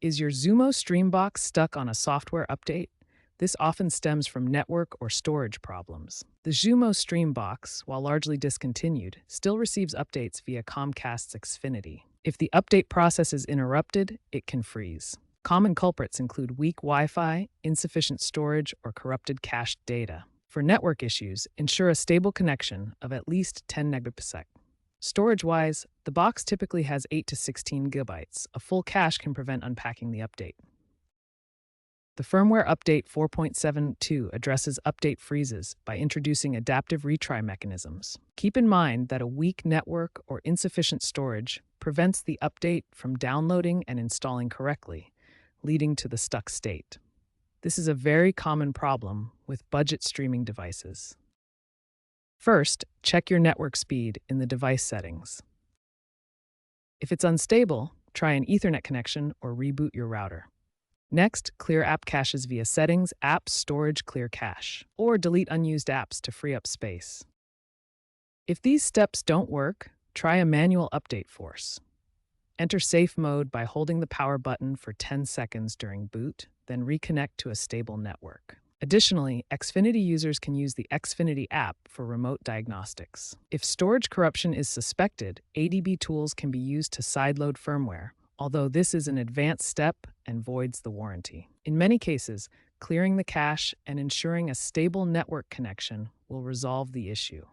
Is your Xumo Stream Box stuck on a software update? This often stems from network or storage problems. The Xumo Stream Box, while largely discontinued, still receives updates via Comcast's Xfinity. If the update process is interrupted, it can freeze. Common culprits include weak Wi-Fi, insufficient storage, or corrupted cached data. For network issues, ensure a stable connection of at least 10 megabits. Storage-wise, the box typically has 8 to 16 gigabytes. A full cache can prevent unpacking the update. The firmware update 4.72 addresses update freezes by introducing adaptive retry mechanisms. Keep in mind that a weak network or insufficient storage prevents the update from downloading and installing correctly, leading to the stuck state. This is a very common problem with budget streaming devices. First, check your network speed in the device settings. If it's unstable, try an Ethernet connection or reboot your router. Next, clear app caches via Settings, Apps, Storage, Clear Cache, or delete unused apps to free up space. If these steps don't work, try a manual update force. Enter safe mode by holding the power button for 10 seconds during boot, then reconnect to a stable network. Additionally, Xfinity users can use the Xfinity app for remote diagnostics. If storage corruption is suspected, ADB tools can be used to sideload firmware, although this is an advanced step and voids the warranty. In many cases, clearing the cache and ensuring a stable network connection will resolve the issue.